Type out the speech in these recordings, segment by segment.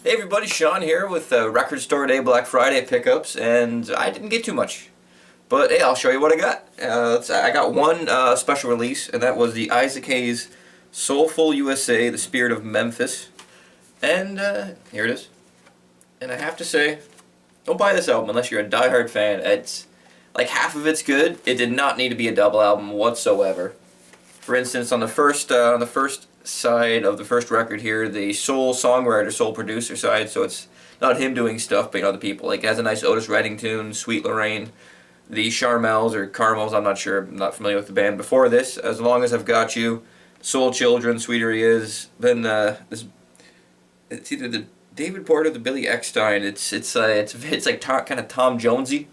Hey everybody, Sean here with Record Store Day Black Friday pickups, and I didn't get too much. But hey, I'll show you what I got. I got one special release, and that was the Isaac Hayes Soulful USA, The Spirit of Memphis. And here it is. And I have to say, don't buy this album unless you're a diehard fan. It's like half of it's good. It did not need to be a double album whatsoever. For instance, on the first side of the first record here, the sole songwriter, sole producer side, so it's not him doing stuff, but other people. Like, it has a nice Otis Redding tune, Sweet Lorraine, the Charmels or Carmels, I'm not sure, I'm not familiar with the band. Before this, As Long As I've Got You, Soul Children, Sweeter He Is. Then it's either the David Porter or the Billy Eckstine. It's like kind of Tom Jonesy,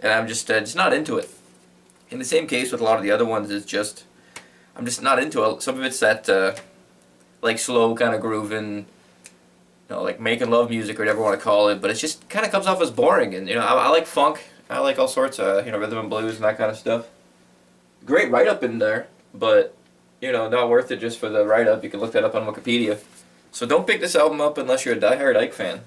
and I'm just not into it. In the same case with a lot of the other ones, I'm just not into it. Some of it's that like slow kind of grooving, like making love music or whatever you want to call it, but it just kind of comes off as boring. And I like funk, I like all sorts of rhythm and blues and that kind of stuff. Great write up in there, but not worth it just for the write up. You can look that up on Wikipedia. So don't pick this album up unless you're a diehard Ike fan.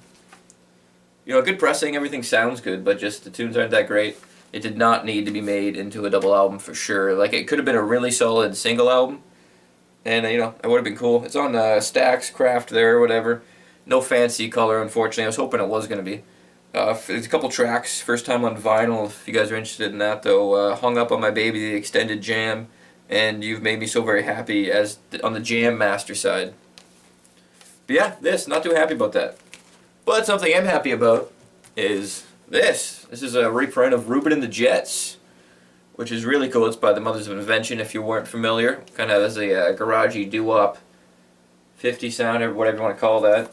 Good pressing, everything sounds good, but just the tunes aren't that great. It did not need to be made into a double album for sure. Like, it could have been a really solid single album, and it would have been cool. It's on Stax Craft there or whatever. No fancy color, unfortunately. I was hoping it was going to be. There's a couple tracks, first time on vinyl, if you guys are interested in that, though. Hung Up on My Baby, the extended jam, and You've Made Me So Very Happy on the Jam Master side. But yeah, not too happy about that. But something I'm happy about is this. This is a reprint of Ruben and the Jets, which is really cool. It's by the Mothers of Invention, if you weren't familiar. Kind of as a garagey doo-wop 50 sound, or whatever you want to call that.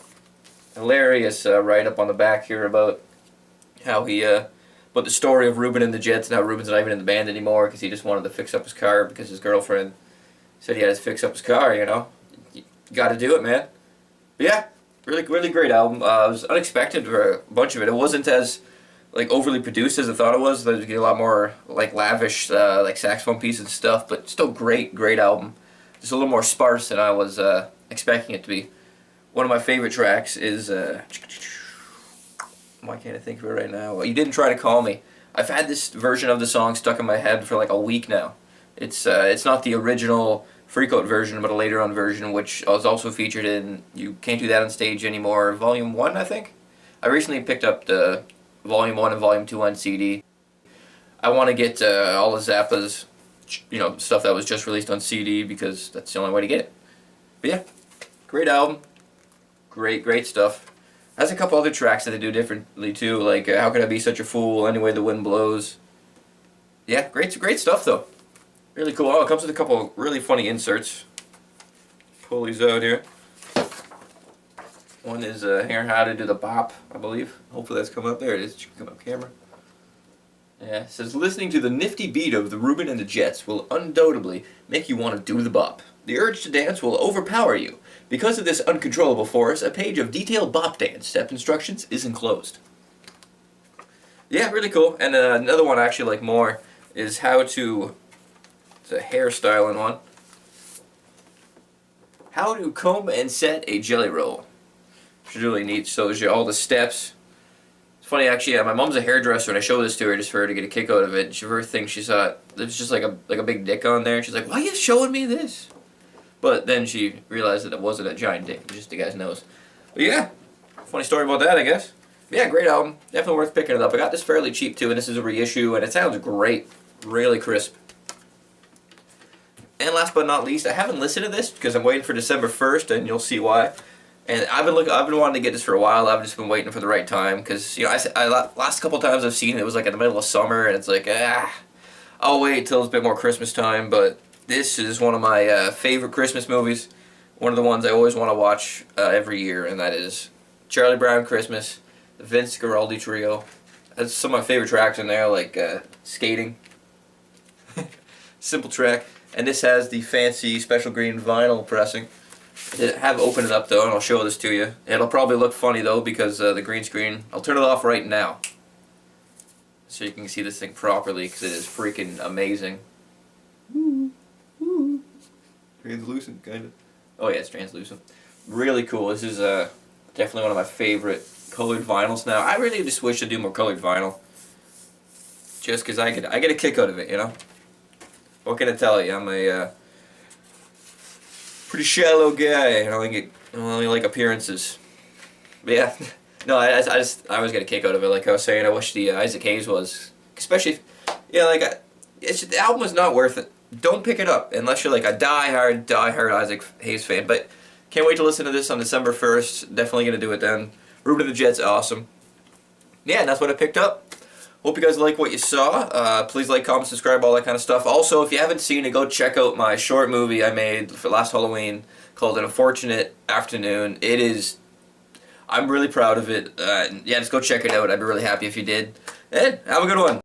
Hilarious write-up on the back here about how about the story of Ruben and the Jets and how Ruben's not even in the band anymore because he just wanted to fix up his car because his girlfriend said he had to fix up his car, You got to do it, man. But yeah, really great album. It was unexpected for a bunch of it. It wasn't as overly produced as I thought it was. There's a lot more lavish saxophone pieces and stuff, but still great album. Just a little more sparse than I was expecting it to be. One of my favorite tracks is why can't I think of it right now? You Didn't Try to Call Me. I've had this version of the song stuck in my head for a week now. It's not the original Freakout version, but a later on version, which was also featured in You Can't Do That on Stage Anymore, Volume 1, I think. I recently picked up the Volume 1 and Volume 2 on CD. I want to get all of Zappa's, stuff that was just released on CD because that's the only way to get it. But yeah, great album. Great stuff. Has a couple other tracks that they do differently too, like How Could I Be Such a Fool, Any Way the Wind Blows. Yeah, great stuff though. Really cool. Oh, it comes with a couple really funny inserts. Pull these out here. One is here, How to Do the Bop, I believe. Hopefully that's coming up. There it is. Come up camera. Yeah, it says, listening to the nifty beat of the Ruben and the Jets will undoubtedly make you want to do the bop. The urge to dance will overpower you. Because of this uncontrollable force, a page of detailed bop dance step instructions is enclosed. Yeah, really cool. And another one I actually like more is how to... It's a hairstyling one. How to comb and set a jelly roll. Which is really neat. Shows you all the steps. It's funny, actually, my mom's a hairdresser, and I showed this to her just for her to get a kick out of it. She first thing she saw, there's just like a big dick on there. She's like, why are you showing me this? But then she realized that it wasn't a giant dick, just the guy's nose. But yeah, funny story about that, I guess. But yeah, great album. Definitely worth picking it up. I got this fairly cheap too, and this is a reissue, and it sounds great. Really crisp. And last but not least, I haven't listened to this because I'm waiting for December 1st, and you'll see why. And I've been wanting to get this for a while. I've just been waiting for the right time because last couple times I've seen it was in the middle of summer, and it's I'll wait till it's a bit more Christmas time. But this is one of my favorite Christmas movies. One of the ones I always want to watch every year, and that is Charlie Brown Christmas, the Vince Guaraldi Trio. That's some of my favorite tracks in there, like Skating, Simple Track. And this has the fancy special green vinyl pressing. I have opened it up though, and I'll show this to you. It'll probably look funny though because the green screen. I'll turn it off right now so you can see this thing properly because it is freaking amazing. Translucent, kind of. Oh yeah, it's translucent. Really cool. This is Definitely one of my favorite colored vinyls now. I really just wish to do more colored vinyl. Just because I get a kick out of it, you know? What can I tell you? I'm a pretty shallow guy. I only like appearances. But yeah, no, I always get a kick out of it. Like I was saying, I wish the Isaac Hayes was, especially, the album was not worth it. Don't pick it up unless you're like a die-hard Isaac Hayes fan. But can't wait to listen to this on December 1st. Definitely gonna do it then. Ruben and the Jets, awesome. Yeah, and that's what I picked up. Hope you guys like what you saw. Please like, comment, subscribe, all that kind of stuff. Also, if you haven't seen it, go check out my short movie I made for last Halloween called An Unfortunate Afternoon. I'm really proud of it. Yeah, just go check it out. I'd be really happy if you did. And have a good one.